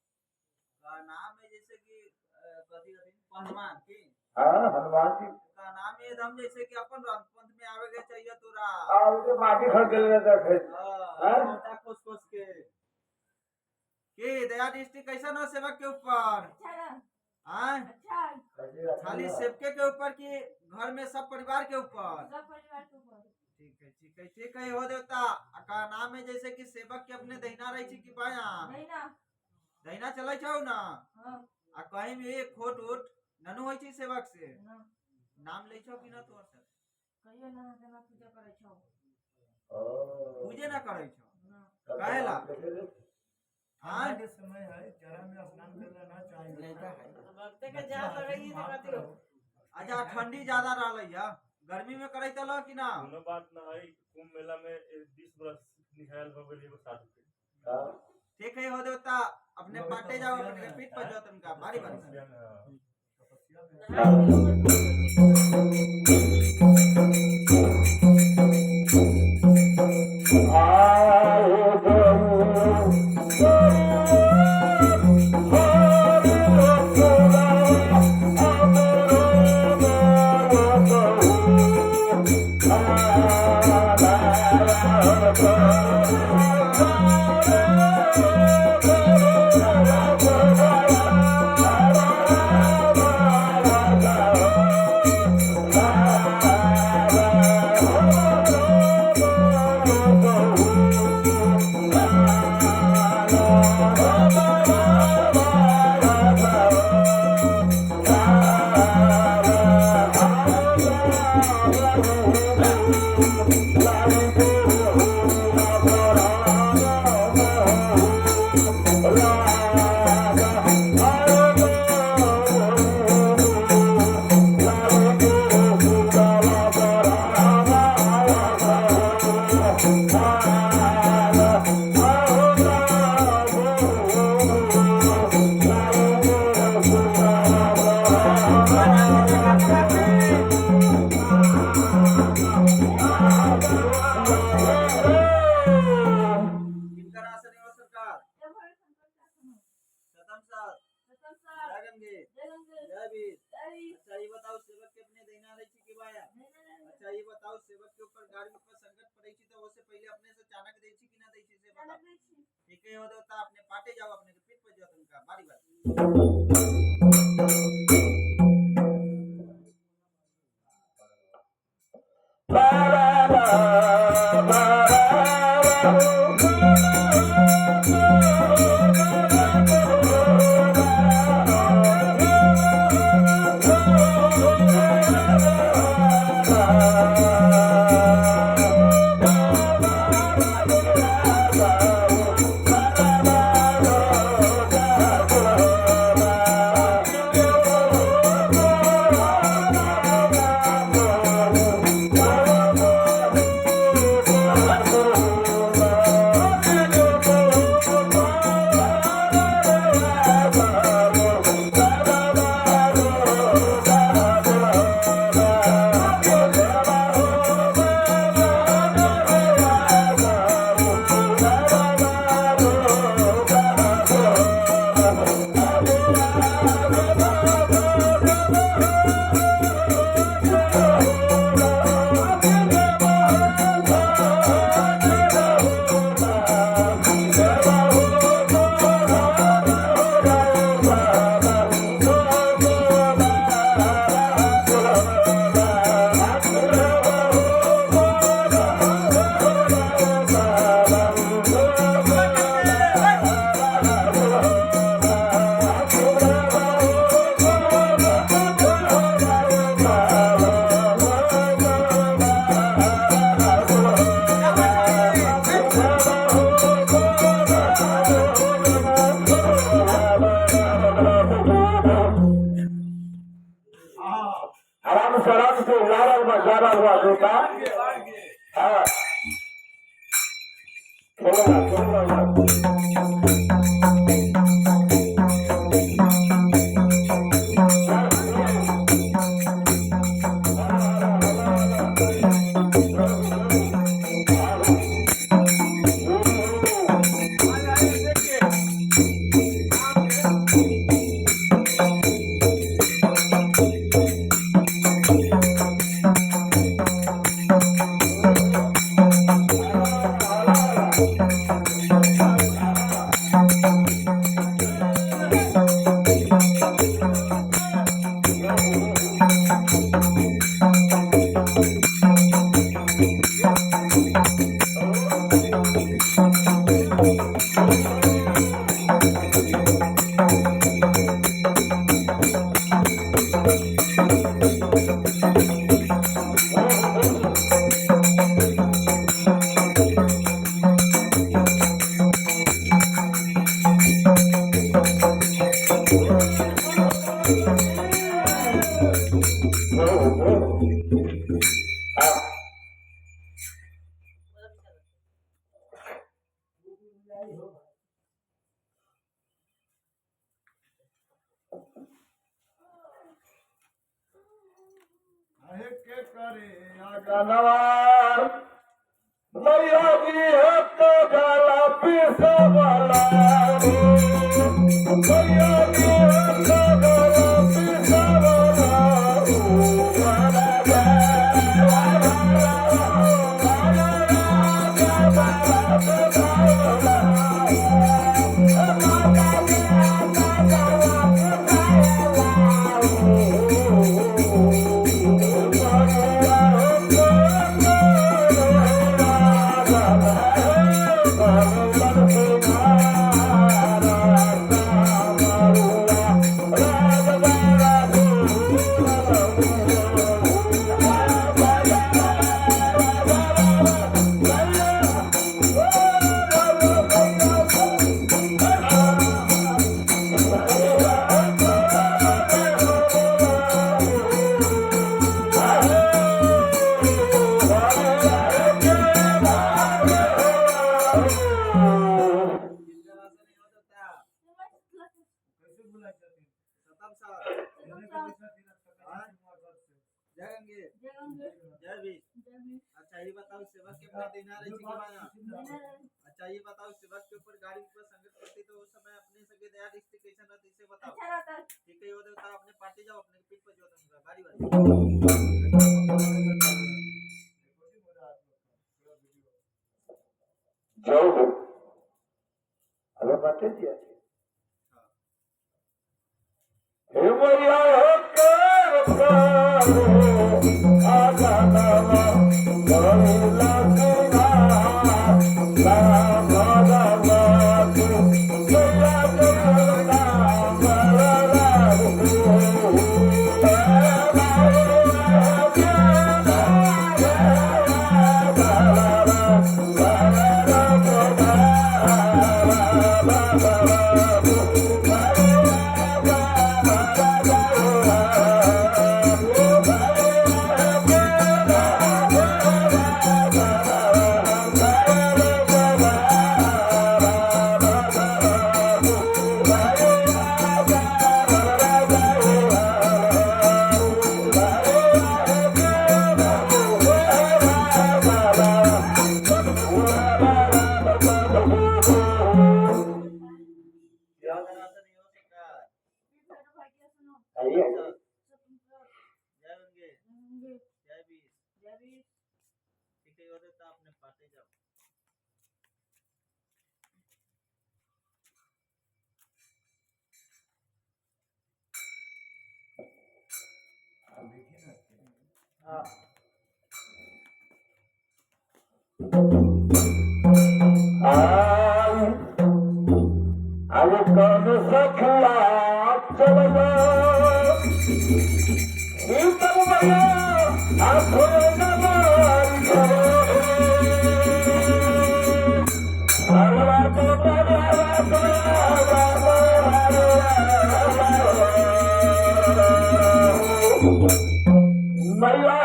नाम है जैसे कि हनुमान की हनुमान जी का नाम है हम जैसे कि अपन पंथ में आवे के चाहिए तोरा उनके माटी खड़ के ले जाते थे हां खोस खोस के दया दृष्टि कैसा न सेवक के ऊपर हाँ खाली सेवके के ऊपर की घर में सब परिवार के ऊपर ठीक है ठीक है हो देवता का नाम है जैसे कि सेवक के अपने दहिना रही थी कि बाया दहिना चले छौ ना आ कहीं में एक खोट उठ ननु होई छी सेवक से नाम ले छौ कि ना तोर से कहियो ना ना पूजा करे छौ पूजे ना करे छौ काहेला हां के समय है जरा में स्नान करना ना चाहिए लड़का है भक्त के जा लगई तो खातिर अच्छा ठंडी ज्यादा रहलै या गर्मी में करे तलो कि ना कोनो बात ना है कुंभ मेला में 20 बरस निकाल हो गई एगो साधु के ठीक है हो देवता अपने पाटे जाओ अपने पीठ पर जाओ तुमका बारी बारी अपने पाटे जाओ अपने के पीठ पर जाओ तुमका बारी बारी सारा हुआ होता हाँ के करे आगनवार मैया जी हक गला पिसवाला मैया जी हक गला पिसवाला अच्छा ये बताओ सेवक के ऊपर देना रही थी अच्छा ये बताओ सेवक के ऊपर गाड़ी पर संगत करती तो उस समय अपने सगे दया दृष्टि कैसा रहती इसे बताओ ठीक है वो देवता अपने पार्टी जाओ अपने पीठ पर जो दूंगा गाड़ी वाली जाओ अरे बातें दिया हे मैया अपने पार्टी जाओ अब कौन सखला चल मैया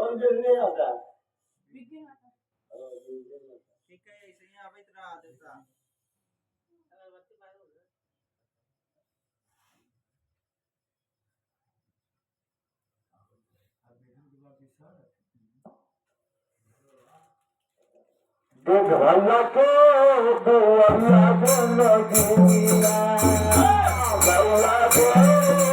मंदिर नहीं आता बिगिन आता ठीक है ऐसे ही आबैत रहा देवता अगरबत्ती मारो देख भैया के बुआ बन गया भैया के